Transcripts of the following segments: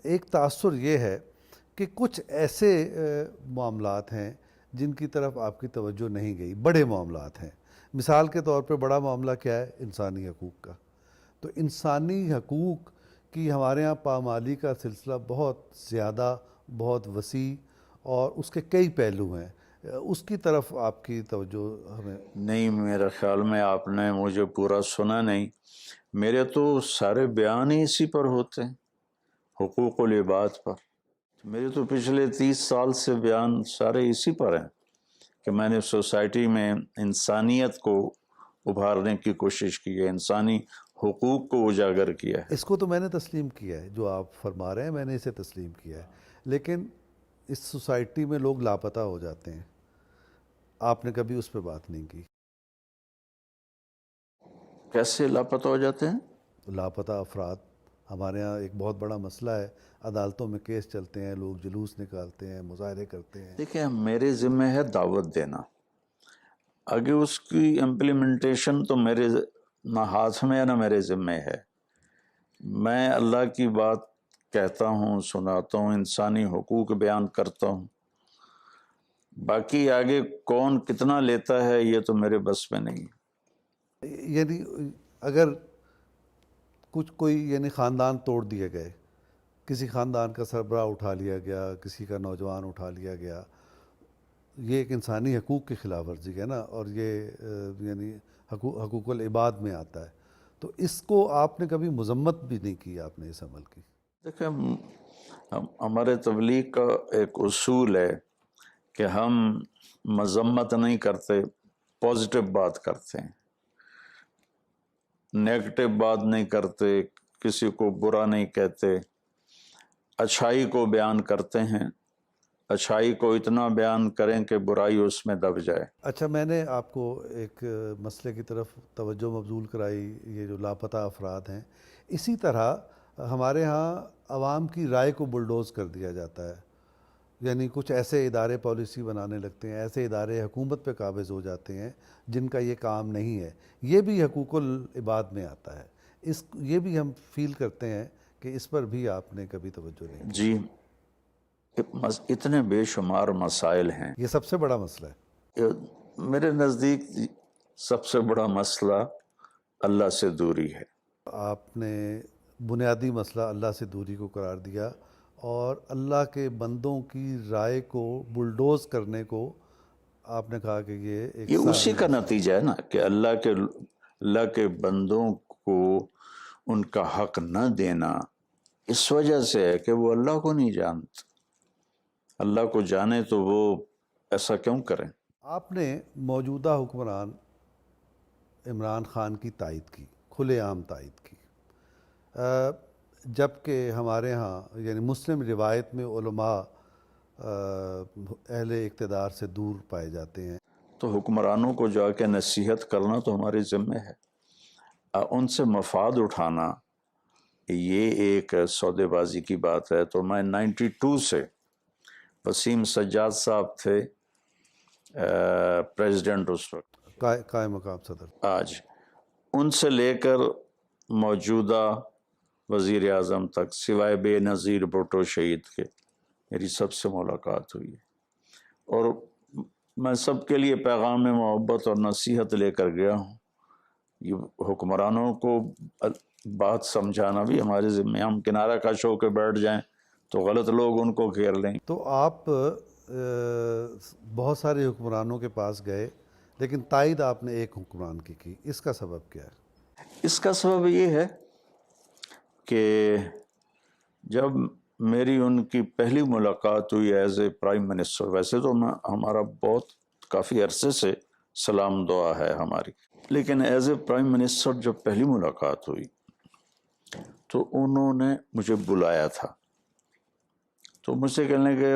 ایک تاثر یہ ہے کہ کچھ ایسے معاملات ہیں جن کی طرف آپ کی توجہ نہیں گئی، بڑے معاملات ہیں۔ مثال کے طور پہ بڑا معاملہ کیا ہے؟ انسانی حقوق کا۔ تو انسانی حقوق کی ہمارے ہاں پامالی کا سلسلہ بہت زیادہ، بہت وسیع، اور اس کے کئی پہلو ہیں۔ اس کی طرف آپ کی توجہ ہمیں... نہیں، میرے خیال میں آپ نے مجھے پورا سنا نہیں۔ میرے تو سارے بیان ہی اسی پر ہوتے ہیں، حقوق العباد پر۔ میرے تو پچھلے 30 سال سے بیان سارے اسی پر ہیں کہ میں نے سوسائٹی میں انسانیت کو ابھارنے کی کوشش کی ہے، انسانی حقوق کو اجاگر کیا ہے۔ اس کو تو میں نے تسلیم کیا ہے، جو آپ فرما رہے ہیں میں نے اسے تسلیم کیا ہے، لیکن اس سوسائٹی میں لوگ لاپتہ ہو جاتے ہیں، آپ نے کبھی اس پہ بات نہیں کی۔ کیسے لاپتہ ہو جاتے ہیں؟ لاپتہ افراد ہمارے ہاں ایک بہت بڑا مسئلہ ہے، عدالتوں میں کیس چلتے ہیں، لوگ جلوس نکالتے ہیں، مظاہرے کرتے ہیں۔ دیکھیں، میرے ذمہ ہے دعوت دینا، آگے اس کی امپلیمنٹیشن تو میرے نہ ہاتھ میں ہے نہ میرے ذمہ ہے۔ میں اللہ کی بات کہتا ہوں، سناتا ہوں، انسانی حقوق بیان کرتا ہوں، باقی آگے کون کتنا لیتا ہے یہ تو میرے بس میں نہیں۔ یعنی اگر کوئی خاندان توڑ دیے گئے، کسی خاندان کا سربراہ اٹھا لیا گیا، کسی کا نوجوان اٹھا لیا گیا، یہ ایک انسانی حقوق کی خلاف ورزی ہے نا، اور یہ یعنی حقوق العباد میں آتا ہے۔ تو اس کو آپ نے کبھی مذمت بھی نہیں کی، آپ نے اس عمل کی؟ دیکھیں، ہمارے تبلیغ کا ایک اصول ہے کہ ہم مذمت نہیں کرتے، پازیٹیو بات کرتے ہیں، نیگیٹو بات نہیں کرتے، کسی کو برا نہیں کہتے، اچھائی کو بیان کرتے ہیں، اچھائی کو اتنا بیان کریں کہ برائی اس میں دب جائے۔ اچھا، میں نے آپ کو ایک مسئلے کی طرف توجہ مبذول کرائی، یہ جو لاپتہ افراد ہیں۔ اسی طرح ہمارے ہاں عوام کی رائے کو بلڈوز کر دیا جاتا ہے، یعنی کچھ ایسے ادارے پالیسی بنانے لگتے ہیں، ایسے ادارے حکومت پہ قابض ہو جاتے ہیں جن کا یہ کام نہیں ہے۔ یہ بھی حقوق العباد میں آتا ہے، یہ بھی ہم فیل کرتے ہیں کہ اس پر بھی آپ نے کبھی توجہ نہیں کی۔ جی، اتنے بے شمار مسائل ہیں۔ یہ سب سے بڑا مسئلہ ہے میرے نزدیک سب سے بڑا مسئلہ اللہ سے دوری ہے۔ آپ نے بنیادی مسئلہ اللہ سے دوری کو قرار دیا، اور اللہ کے بندوں کی رائے کو بلڈوز کرنے کو آپ نے کہا کہ یہ اسی کا نتیجہ ہے نا کہ اللہ کے بندوں کو ان کا حق نہ دینا اس وجہ سے ہے کہ وہ اللہ کو نہیں جانتے۔ اللہ کو جانے تو وہ ایسا کیوں کریں؟ آپ نے موجودہ حکمران عمران خان کی تائید کی، کھلے عام تائید کی، جبکہ ہمارے ہاں یعنی مسلم روایت میں علماء اہل اقتدار سے دور پائے جاتے ہیں۔ تو حکمرانوں کو جا کے نصیحت کرنا تو ہمارے ذمہ ہے، ان سے مفاد اٹھانا یہ ایک سودے بازی کی بات ہے۔ تو میں 92 سے وسیم سجاد صاحب تھے پریزیڈنٹ اس وقت، قائم مقام صدر، آج ان سے لے کر موجودہ وزیر اعظم تک سوائے بے نظیر بھٹو شہید کے میری سب سے ملاقات ہوئی ہے، اور میں سب کے لیے پیغام محبت اور نصیحت لے کر گیا ہوں۔ یہ حکمرانوں کو بات سمجھانا بھی ہمارے ذمہ، ہم کنارہ کش ہو کے بیٹھ جائیں تو غلط لوگ ان کو گھیر لیں۔ تو آپ بہت سارے حکمرانوں کے پاس گئے، لیکن تائید آپ نے ایک حکمران کی، اس کا سبب کیا ہے؟ اس کا سبب یہ ہے کہ جب میری ان کی پہلی ملاقات ہوئی ایز اے پرائم منسٹر، ویسے تو ہمارا بہت کافی عرصے سے سلام دعا ہے ہماری، لیکن ایز اے پرائم منسٹر جب پہلی ملاقات ہوئی تو انہوں نے مجھے بلایا تھا، تو مجھ سے کہنے کہ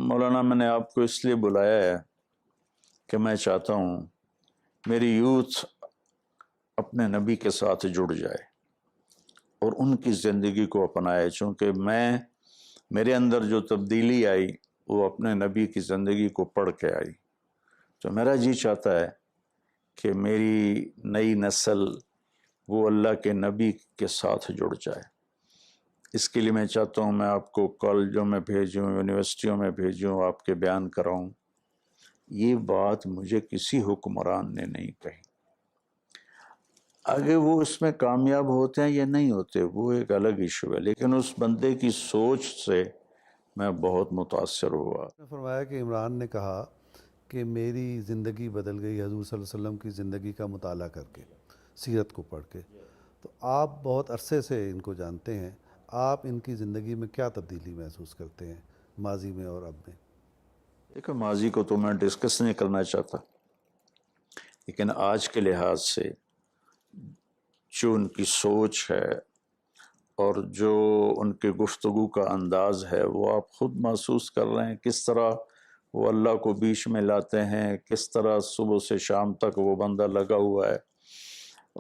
مولانا میں نے آپ کو اس لیے بلایا ہے کہ میں چاہتا ہوں میری یوتھ اپنے نبی کے ساتھ جڑ جائے اور ان کی زندگی کو اپنائے، چونکہ میرے اندر جو تبدیلی آئی وہ اپنے نبی کی زندگی کو پڑھ کے آئی۔ تو میرا جی چاہتا ہے کہ میری نئی نسل وہ اللہ کے نبی کے ساتھ جڑ جائے، اس کے لیے میں چاہتا ہوں میں آپ کو کالجوں میں بھیجوں، یونیورسٹیوں میں بھیجوں، آپ کے بیان کراؤں. یہ بات مجھے کسی حکمران نے نہیں کہی. آگے وہ اس میں کامیاب ہوتے ہیں یا نہیں ہوتے وہ ایک الگ ایشو ہے، لیکن اس بندے کی سوچ سے میں بہت متاثر ہوا. نے فرمایا کہ عمران نے کہا کہ میری زندگی بدل گئی حضور صلی اللہ علیہ وسلم کی زندگی کا مطالعہ کر کے، سیرت کو پڑھ کے. تو آپ بہت عرصے سے ان کو جانتے ہیں، آپ ان کی زندگی میں کیا تبدیلی محسوس کرتے ہیں ماضی میں اور اب میں؟ دیکھو ماضی کو تو میں ڈسکس نہیں کرنا چاہتا، لیکن آج کے لحاظ سے جو ان کی سوچ ہے اور جو ان کے گفتگو کا انداز ہے وہ آپ خود محسوس کر رہے ہیں، کس طرح وہ اللہ کو بیچ میں لاتے ہیں، کس طرح صبح سے شام تک وہ بندہ لگا ہوا ہے،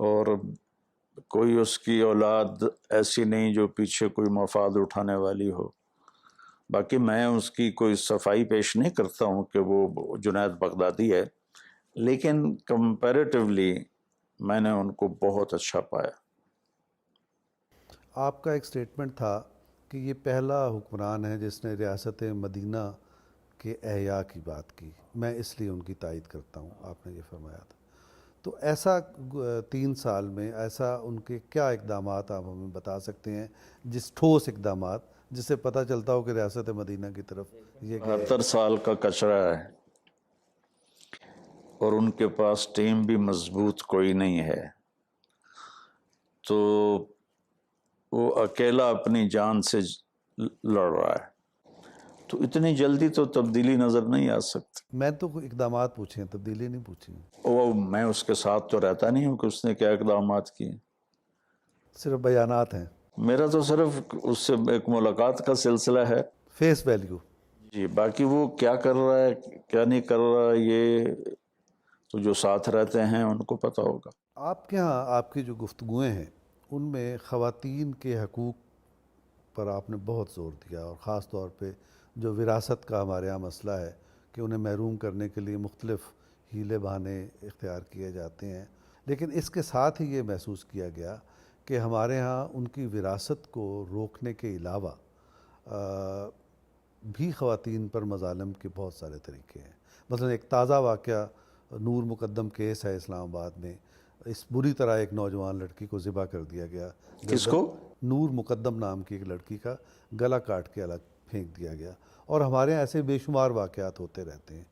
اور کوئی اس کی اولاد ایسی نہیں جو پیچھے کوئی مفاد اٹھانے والی ہو. باقی میں اس کی کوئی صفائی پیش نہیں کرتا ہوں کہ وہ جنید بغدادی ہے، لیکن کمپیریٹیولی میں نے ان کو بہت اچھا پایا. آپ کا ایک سٹیٹمنٹ تھا کہ یہ پہلا حکمران ہے جس نے ریاست مدینہ کے احیاء کی بات کی، میں اس لیے ان کی تائید کرتا ہوں، آپ نے یہ فرمایا تھا. تو ایسا 3 سال میں ایسا ان کے کیا اقدامات آپ ہمیں بتا سکتے ہیں، جس ٹھوس اقدامات جس سے پتہ چلتا ہو کہ ریاست مدینہ کی طرف یہ گئے؟ 72 سال کا کچرا ہے اور ان کے پاس ٹیم بھی مضبوط کوئی نہیں ہے، تو وہ اکیلا اپنی جان سے لڑ رہا ہے، تو اتنی جلدی تو تبدیلی نظر نہیں آ سکتی. میں تو کوئی اقدامات پوچھے ہیں، تبدیلی نہیں پوچھی ہیں. وہ میں اس کے ساتھ تو رہتا نہیں ہوں کہ اس نے کیا اقدامات کیے. صرف بیانات ہیں، میرا تو صرف اس سے ایک ملاقات کا سلسلہ ہے. Face value. جی باقی وہ کیا کر رہا ہے کیا نہیں کر رہا ہے یہ تو جو ساتھ رہتے ہیں ان کو پتہ ہوگا. آپ کے ہاں آپ کی جو گفتگویں ہیں ان میں خواتین کے حقوق پر آپ نے بہت زور دیا، اور خاص طور پہ جو وراثت کا ہمارے ہاں مسئلہ ہے کہ انہیں محروم کرنے کے لیے مختلف ہیلے بہانے اختیار کیے جاتے ہیں. لیکن اس کے ساتھ ہی یہ محسوس کیا گیا کہ ہمارے ہاں ان کی وراثت کو روکنے کے علاوہ بھی خواتین پر مظالم کے بہت سارے طریقے ہیں. مثلا ایک تازہ واقعہ نور مقدم کیس ہے اسلام آباد میں، اس بری طرح ایک نوجوان لڑکی کو ذبح کر دیا گیا. کس کو؟ نور مقدم نام کی ایک لڑکی کا گلا کاٹ کے الگ پھینک دیا گیا. اور ہمارے یہاں ایسے بے شمار واقعات ہوتے رہتے ہیں.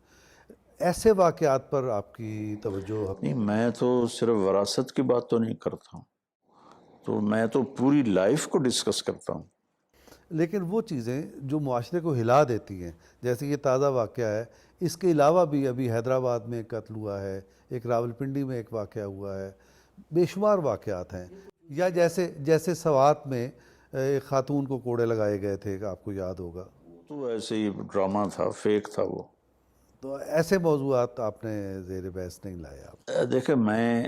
ایسے واقعات پر آپ کی توجہ؟ نہیں میں تو صرف وراثت کی بات تو نہیں کرتا ہوں، تو میں تو پوری لائف کو ڈسکس کرتا ہوں. لیکن وہ چیزیں جو معاشرے کو ہلا دیتی ہیں، جیسے یہ تازہ واقعہ ہے، اس کے علاوہ بھی ابھی حیدرآباد میں ایک قتل ہوا ہے، ایک راولپنڈی میں ایک واقعہ ہوا ہے، بے شمار واقعات ہیں. یا جیسے سوات میں ایک خاتون کو کوڑے لگائے گئے تھے، آپ کو یاد ہوگا. تو ایسے ہی ڈرامہ تھا، فیک تھا وہ. تو ایسے موضوعات آپ نے زیر بحث نہیں لائے آپ؟ دیکھیں میں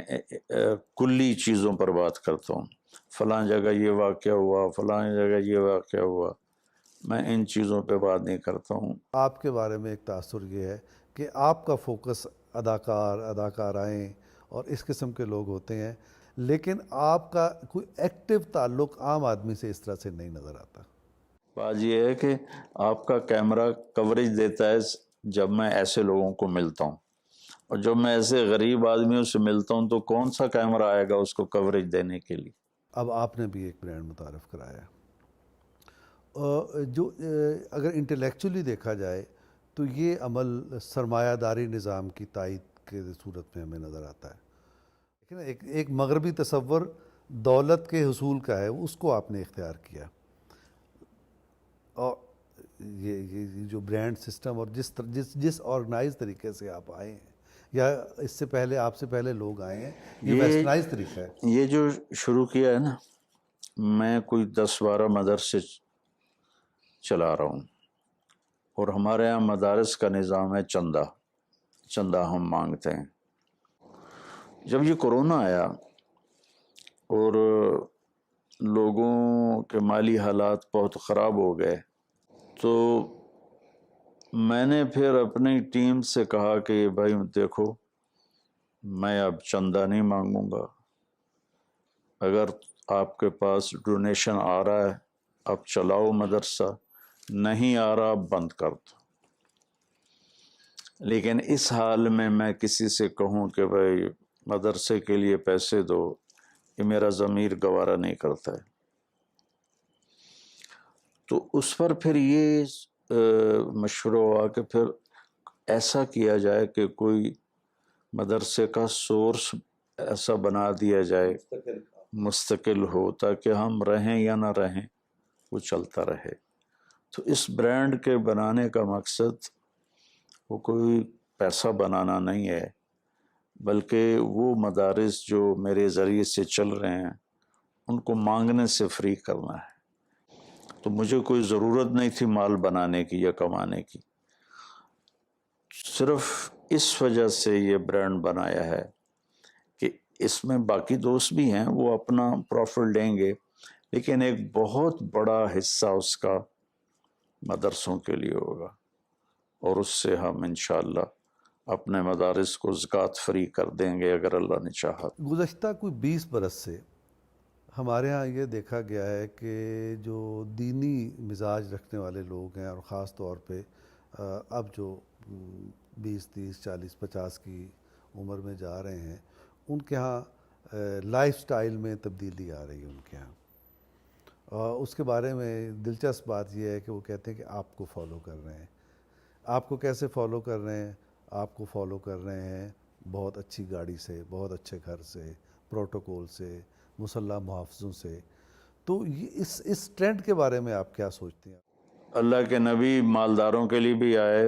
کلی چیزوں پر بات کرتا ہوں، فلاں جگہ یہ واقعہ ہوا، فلاں جگہ یہ واقعہ ہوا، میں ان چیزوں پہ بات نہیں کرتا ہوں. آپ کے بارے میں ایک تاثر یہ ہے کہ آپ کا فوکس اداکارائیں اور اس قسم کے لوگ ہوتے ہیں، لیکن آپ کا کوئی ایکٹیو تعلق عام آدمی سے اس طرح سے نہیں نظر آتا. بات یہ ہے کہ آپ کا کیمرہ کوریج دیتا ہے جب میں ایسے لوگوں کو ملتا ہوں، اور جب میں ایسے غریب آدمیوں سے ملتا ہوں تو کون سا کیمرہ آئے گا اس کو کوریج دینے کے لیے. اب آپ نے بھی ایک برانڈ متعارف کرایا ہے جو اگر انٹلیکچولی دیکھا جائے تو یہ عمل سرمایہ داری نظام کی تائید کے صورت میں ہمیں نظر آتا ہے. لیکن ایک مغربی تصور دولت کے حصول کا ہے، اس کو آپ نے اختیار کیا. اور یہ جو برانڈ سسٹم اور جس آرگنائز طریقے سے آپ آئے ہیں، یا اس سے پہلے آپ سے پہلے لوگ آئے ہیں، یہ ویسٹرنائز طریقہ ہے. یہ جو شروع کیا ہے نا، میں کوئی 10-12 مدرسے چلا رہا ہوں، اور ہمارے یہاں مدارس کا نظام ہے چندہ ہم مانگتے ہیں. جب یہ کورونا آیا اور لوگوں کے مالی حالات بہت خراب ہو گئے، تو میں نے پھر اپنی ٹیم سے کہا کہ بھائی دیکھو میں اب چندہ نہیں مانگوں گا، اگر آپ کے پاس ڈونیشن آ رہا ہے اب چلاؤ مدرسہ، نہیں آ رہا بند کر دو۔ لیکن اس حال میں میں کسی سے کہوں کہ بھائی مدرسے کے لیے پیسے دو، یہ میرا ضمیر گوارا نہیں کرتا ہے۔ تو اس پر پھر یہ مشورہ ہوا کہ پھر ایسا کیا جائے کہ کوئی مدرسے کا سورس ایسا بنا دیا جائے مستقل ہو، تاکہ ہم رہیں یا نہ رہیں وہ چلتا رہے۔ تو اس برانڈ کے بنانے کا مقصد وہ کوئی پیسہ بنانا نہیں ہے، بلکہ وہ مدارس جو میرے ذریعے سے چل رہے ہیں ان کو مانگنے سے فری کرنا ہے۔ تو مجھے کوئی ضرورت نہیں تھی مال بنانے کی یا کمانے کی، صرف اس وجہ سے یہ برانڈ بنایا ہے کہ اس میں باقی دوست بھی ہیں، وہ اپنا پروفٹ لیں گے، لیکن ایک بہت بڑا حصہ اس کا مدرسوں کے لیے ہوگا، اور اس سے ہم انشاءاللہ اپنے مدارس کو زکوٰۃ فری کر دیں گے اگر اللہ نے چاہا۔ گزشتہ کوئی 20 برس سے ہمارے ہاں یہ دیکھا گیا ہے کہ جو دینی مزاج رکھنے والے لوگ ہیں، اور خاص طور پہ اب جو 20 30 40 50 کی عمر میں جا رہے ہیں، ان کے ہاں لائف سٹائل میں تبدیلی آ رہی ہے ان کے ہاں۔ اس کے بارے میں دلچسپ بات یہ ہے کہ وہ کہتے ہیں کہ آپ کو فالو کر رہے ہیں۔ آپ کو کیسے فالو کر رہے ہیں؟ آپ کو فالو کر رہے ہیں بہت اچھی گاڑی سے، بہت اچھے گھر سے، پروٹوکول سے، مسلح محافظوں سے۔ تو یہ اس ٹرینڈ کے بارے میں آپ کیا سوچتے ہیں؟ اللہ کے نبی مالداروں کے لیے بھی آئے،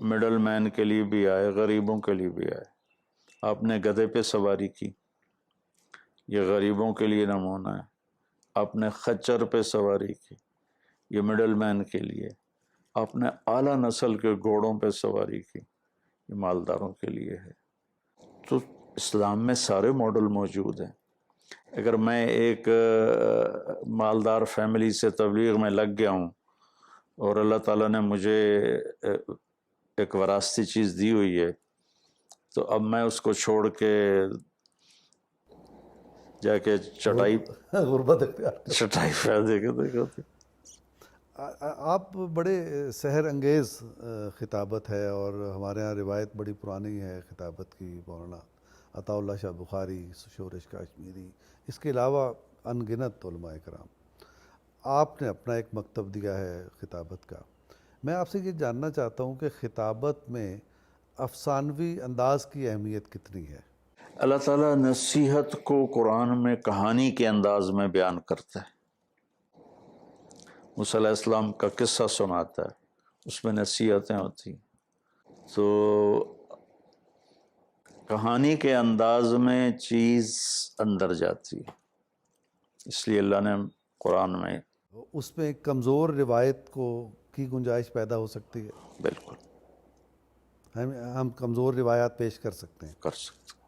مڈل مین کے لیے بھی آئے، غریبوں کے لیے بھی آئے۔ آپ نے گدھے پہ سواری کی، یہ غریبوں کے لیے نمونہ ہے۔ آپ نے خچر پہ سواری کی، یہ مڈل مین کے لیے۔ آپ نے اعلیٰ نسل کے گھوڑوں پہ سواری کی، یہ مالداروں کے لیے ہے۔ تو اسلام میں سارے ماڈل موجود ہیں۔ اگر میں ایک مالدار فیملی سے تبلیغ میں لگ گیا ہوں اور اللہ تعالیٰ نے مجھے ایک وراثتی چیز دی ہوئی ہے، تو اب میں اس کو چھوڑ کے جا کے غربت اختیار چٹائی پہ دیکھو۔ آپ بڑے سحر انگیز خطابت ہے، اور ہمارے ہاں روایت بڑی پرانی ہے خطابت کی، مولانا عطا اللہ شاہ بخاری، شورش کاشمیری، اس کے علاوہ ان گنت علماء کرام۔ آپ نے اپنا ایک مکتب دیا ہے خطابت کا۔ میں آپ سے یہ جاننا چاہتا ہوں کہ خطابت میں افسانوی انداز کی اہمیت کتنی ہے؟ اللہ تعالیٰ نصیحت کو قرآن میں کہانی کے انداز میں بیان کرتا ہے۔ موسیٰ علیہ السلام کا قصہ سناتا ہے، اس میں نصیحتیں ہوتی ہیں۔ تو کہانی کے انداز میں چیز اندر جاتی ہے، اس لیے اللہ نے قرآن میں اس میں ایک کمزور روایت کی گنجائش پیدا ہو سکتی ہے۔ بالکل ہم کمزور روایات پیش کر سکتے ہیں۔ کر سکتے۔